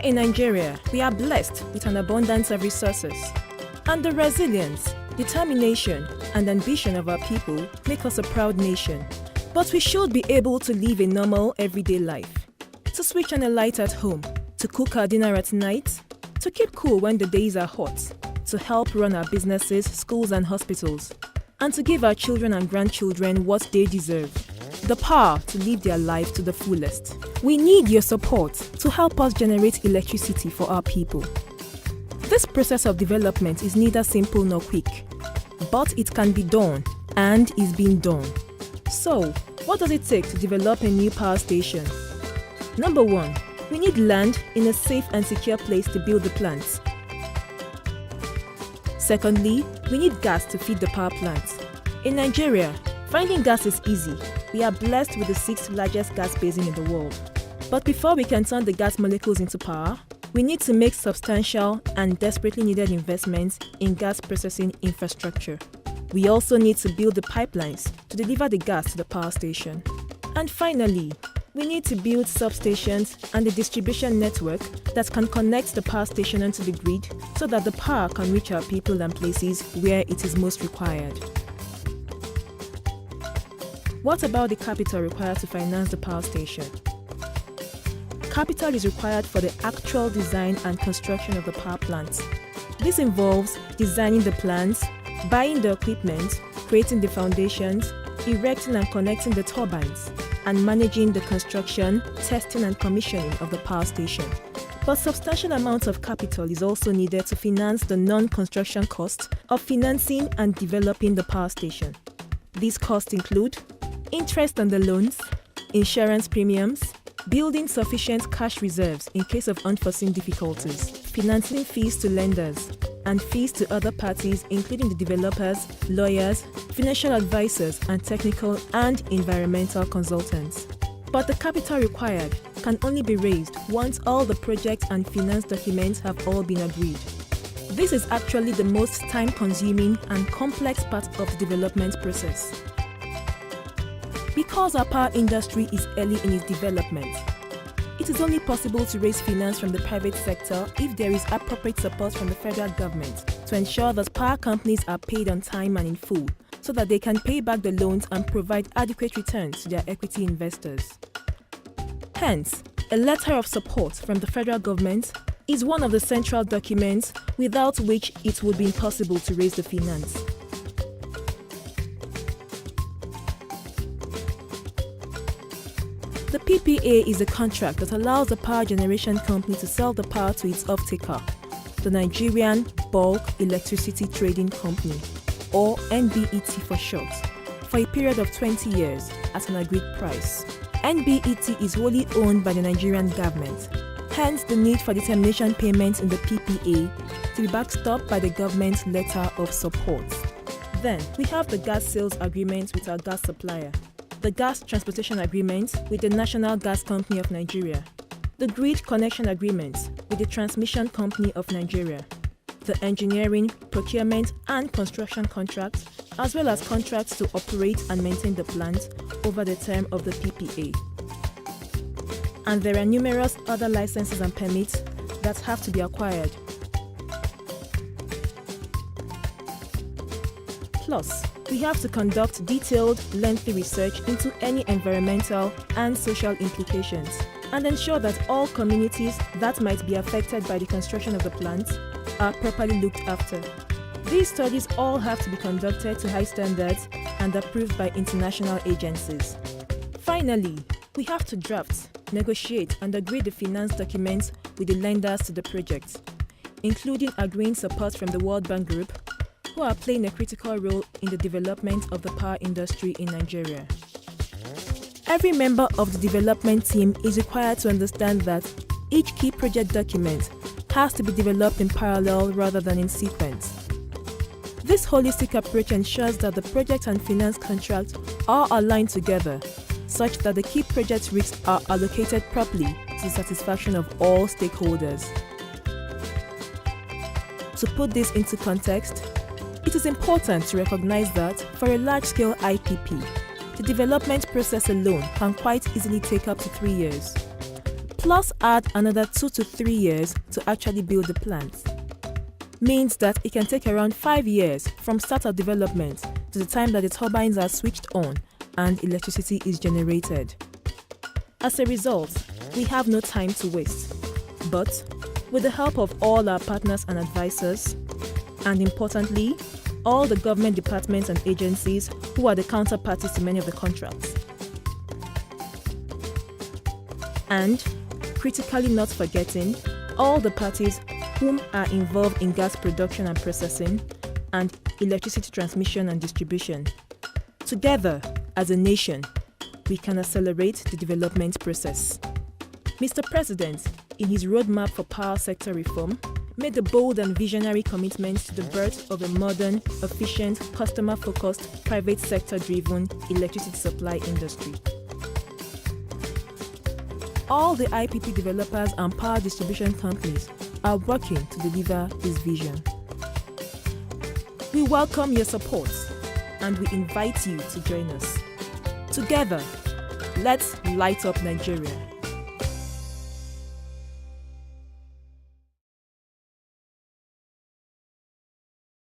in Nigeria, we are blessed with an abundance of resources. And the resilience, determination, and ambition of our people make us a proud nation. But we should be able to live a normal, everyday life. To switch on a light at home, to cook our dinner at night, to keep cool when the days are hot, to help run our businesses, schools, and hospitals, and to give our children and grandchildren what they deserve. The power to live their life to the fullest. We need your support to help us generate electricity for our people. This process of development is neither simple nor quick, but it can be done and is being done. So, what does it take to develop a new power station? Number 1, we need land in a safe and secure place to build the plants. Secondly, we need gas to feed the power plants. In Nigeria, finding gas is easy. We are blessed with the 6th largest gas basin in the world. But before we can turn the gas molecules into power, we need to make substantial and desperately needed investments in gas processing infrastructure. We also need to build the pipelines to deliver the gas to the power station. And finally, we need to build substations and a distribution network that can connect the power station onto the grid so that the power can reach our people and places where it is most required. What about the capital required to finance the power station? Capital is required for the actual design and construction of the power plants. This involves designing the plants, buying the equipment, creating the foundations, erecting and connecting the turbines, and managing the construction, testing and commissioning of the power station. But substantial amounts of capital is also needed to finance the non-construction costs of financing and developing the power station. These costs include interest on the loans, insurance premiums, building sufficient cash reserves in case of unforeseen difficulties, financing fees to lenders, and fees to other parties including the developers, lawyers, financial advisors, and technical and environmental consultants. But the capital required can only be raised once all the project and finance documents have all been agreed. This is actually the most time-consuming and complex part of the development process. Because our power industry is early in its development, it is only possible to raise finance from the private sector if there is appropriate support from the federal government to ensure that power companies are paid on time and in full, so that they can pay back the loans and provide adequate returns to their equity investors. Hence, a letter of support from the federal government is one of the central documents without which it would be impossible to raise the finance. The PPA is a contract that allows the power generation company to sell the power to its off-taker, the Nigerian Bulk Electricity Trading Company, or NBET for short, for a period of 20 years at an agreed price. NBET is wholly owned by the Nigerian government, hence the need for determination payments in the PPA to be backstopped by the government's letter of support. Then, we have the gas sales agreement with our gas supplier, the gas transportation agreement with the National Gas Company of Nigeria, the grid connection agreement with the Transmission Company of Nigeria, the engineering, procurement and construction contracts, as well as contracts to operate and maintain the plant over the term of the PPA. And there are numerous other licenses and permits that have to be acquired. Plus, we have to conduct detailed, lengthy research into any environmental and social implications and ensure that all communities that might be affected by the construction of the plant are properly looked after. These studies all have to be conducted to high standards and approved by international agencies. Finally, we have to draft, negotiate and agree the finance documents with the lenders to the project, including agreeing support from the World Bank Group, who are playing a critical role in the development of the power industry in Nigeria. Every member of the development team is required to understand that each key project document has to be developed in parallel rather than in sequence. This holistic approach ensures that the project and finance contracts are aligned together, such that the key project risks are allocated properly to the satisfaction of all stakeholders. To put this into context, it is important to recognize that for a large-scale IPP, the development process alone can quite easily take up to 3 years. plus add another 2 to 3 years to actually build the plant. Means that it can take around 5 years from start of development to the time that the turbines are switched on and electricity is generated. As a result, we have no time to waste. But with the help of all our partners and advisors, and importantly, all the government departments and agencies who are the counterparties to many of the contracts. And, critically not forgetting, all the parties whom are involved in gas production and processing and electricity transmission and distribution. Together, as a nation, we can accelerate the development process. Mr. President, in his roadmap for power sector reform, made a bold and visionary commitment to the birth of a modern, efficient, customer-focused, private sector-driven electricity supply industry. All the IPP developers and power distribution companies are working to deliver this vision. We welcome your support and we invite you to join us. Together, let's light up Nigeria.